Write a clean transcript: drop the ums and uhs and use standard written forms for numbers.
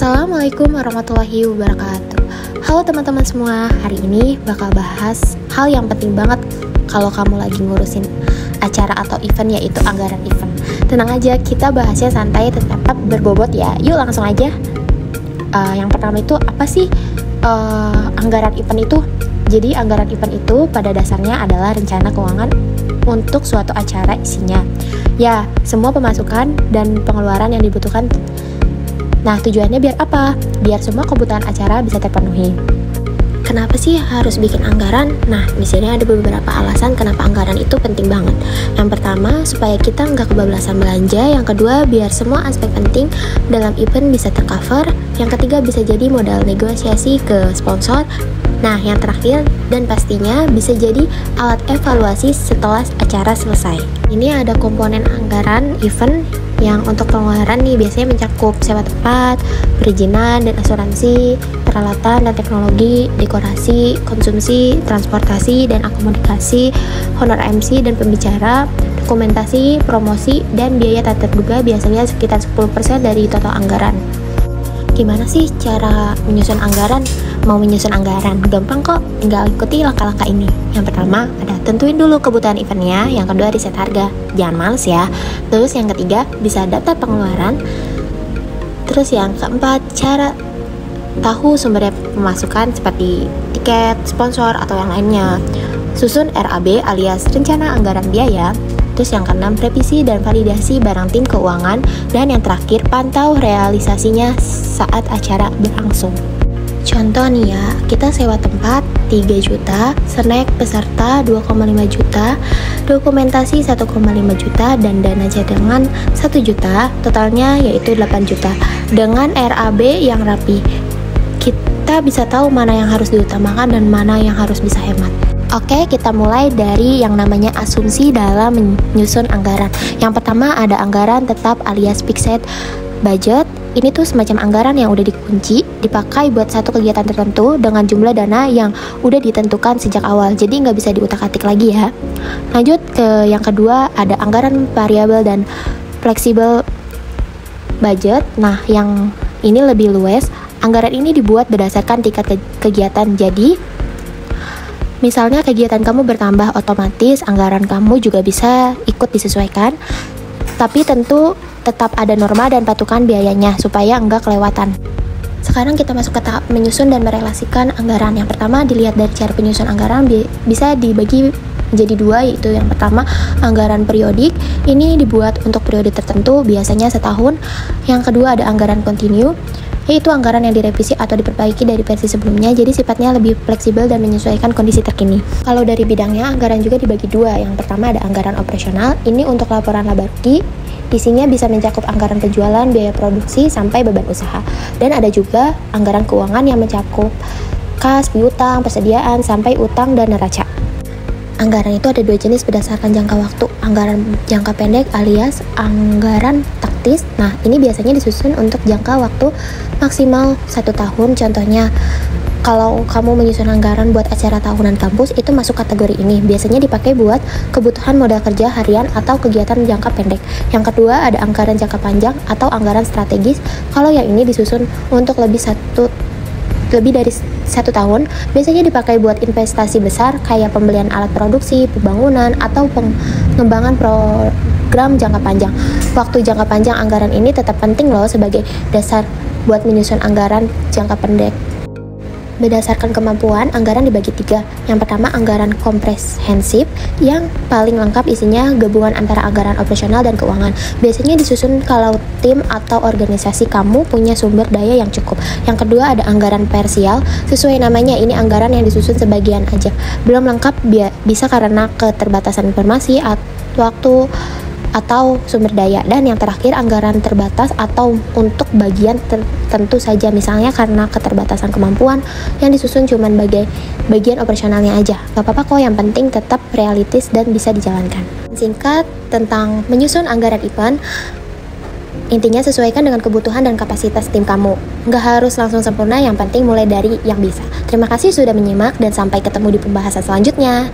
Assalamualaikum warahmatullahi wabarakatuh. Halo teman-teman semua, hari ini bakal bahas hal yang penting banget kalau kamu lagi ngurusin acara atau event, yaitu anggaran event. Tenang aja, kita bahasnya santai tetap berbobot ya. Yuk langsung aja. Yang pertama itu apa sih anggaran event itu? Jadi anggaran event itu pada dasarnya adalah rencana keuangan untuk suatu acara. Isinya ya semua pemasukan dan pengeluaran yang dibutuhkan. Nah, tujuannya biar apa? Biar semua kebutuhan acara bisa terpenuhi. Kenapa sih harus bikin anggaran? Nah, di sini ada beberapa alasan kenapa anggaran itu penting banget. Yang pertama, supaya kita nggak kebablasan belanja. Yang kedua, biar semua aspek penting dalam event bisa tercover. Yang ketiga, bisa jadi modal negosiasi ke sponsor. Nah, yang terakhir dan pastinya bisa jadi alat evaluasi setelah acara selesai. Ini ada komponen anggaran event yang untuk pengeluaran nih biasanya mencakup sewa tempat, perizinan dan asuransi, peralatan dan teknologi, dekorasi, konsumsi, transportasi dan akomodasi, honor MC dan pembicara, dokumentasi, promosi, dan biaya tak terduga biasanya sekitar 10% dari total anggaran. Gimana sih cara menyusun anggaran? Mau menyusun anggaran? Gampang kok, tinggal ikuti langkah-langkah ini. Yang pertama, ada tentuin dulu kebutuhan eventnya. Yang kedua, riset harga. Jangan males ya. Terus yang ketiga, bisa daftar pengeluaran. Terus yang keempat, cara tahu sumber pemasukan seperti tiket, sponsor, atau yang lainnya. Susun RAB alias rencana anggaran biaya. Terus yang keenam, revisi dan validasi barang tim keuangan. Dan yang terakhir, pantau realisasinya saat acara berlangsung. Contoh nih ya, kita sewa tempat 3 juta, snack peserta 2,5 juta, dokumentasi 1,5 juta, dan dana cadangan 1 juta, totalnya yaitu 8 juta. Dengan RAB yang rapi, kita bisa tahu mana yang harus diutamakan dan mana yang harus bisa hemat. Oke, kita mulai dari yang namanya asumsi dalam menyusun anggaran. Yang pertama ada anggaran tetap alias fixed budget. Ini tuh semacam anggaran yang udah dikunci, dipakai buat satu kegiatan tertentu dengan jumlah dana yang udah ditentukan sejak awal. Jadi nggak bisa diutak-atik lagi ya. Lanjut ke yang kedua, ada anggaran variabel dan fleksibel budget. Nah, yang ini lebih luas. Anggaran ini dibuat berdasarkan tingkat kegiatan. Jadi misalnya kegiatan kamu bertambah, otomatis anggaran kamu juga bisa ikut disesuaikan. Tapi tentu tetap ada norma dan patokan biayanya supaya enggak kelewatan. Sekarang kita masuk ke tahap menyusun dan merelasikan anggaran. Yang pertama, dilihat dari cara penyusun anggaran bisa dibagi menjadi dua, yaitu yang pertama anggaran periodik. Ini dibuat untuk periode tertentu, biasanya setahun. Yang kedua ada anggaran kontinu, yaitu anggaran yang direvisi atau diperbaiki dari versi sebelumnya, jadi sifatnya lebih fleksibel dan menyesuaikan kondisi terkini. Kalau dari bidangnya, anggaran juga dibagi dua. Yang pertama ada anggaran operasional, ini untuk laporan laba rugi. Isinya bisa mencakup anggaran penjualan, biaya produksi, sampai beban usaha. Dan ada juga anggaran keuangan yang mencakup kas, piutang, persediaan, sampai utang dan neraca. Anggaran itu ada dua jenis berdasarkan jangka waktu. Anggaran jangka pendek alias anggaran taktis. Nah, ini biasanya disusun untuk jangka waktu maksimal 1 tahun. Contohnya, kalau kamu menyusun anggaran buat acara tahunan kampus, itu masuk kategori ini. Biasanya dipakai buat kebutuhan modal kerja harian atau kegiatan jangka pendek. Yang kedua ada anggaran jangka panjang atau anggaran strategis. Kalau yang ini disusun untuk lebih dari 1 tahun, biasanya dipakai buat investasi besar kayak pembelian alat produksi, pembangunan, atau pengembangan program jangka panjang. Waktu jangka panjang anggaran ini tetap penting loh sebagai dasar buat menyusun anggaran jangka pendek. Berdasarkan kemampuan, anggaran dibagi 3. Yang pertama anggaran komprehensif, yang paling lengkap isinya gabungan antara anggaran operasional dan keuangan. Biasanya disusun kalau tim atau organisasi kamu punya sumber daya yang cukup. Yang kedua ada anggaran parsial, sesuai namanya, ini anggaran yang disusun sebagian aja, belum lengkap, bisa karena keterbatasan informasi, waktu, atau sumber daya. Dan yang terakhir anggaran terbatas atau untuk bagian tertentu saja, misalnya karena keterbatasan kemampuan, yang disusun cuman bagian operasionalnya aja. Gak apa-apa kok, yang penting tetap realistis dan bisa dijalankan. Singkat tentang menyusun anggaran event, intinya sesuaikan dengan kebutuhan dan kapasitas tim kamu. Gak harus langsung sempurna, yang penting mulai dari yang bisa. Terima kasih sudah menyimak dan sampai ketemu di pembahasan selanjutnya.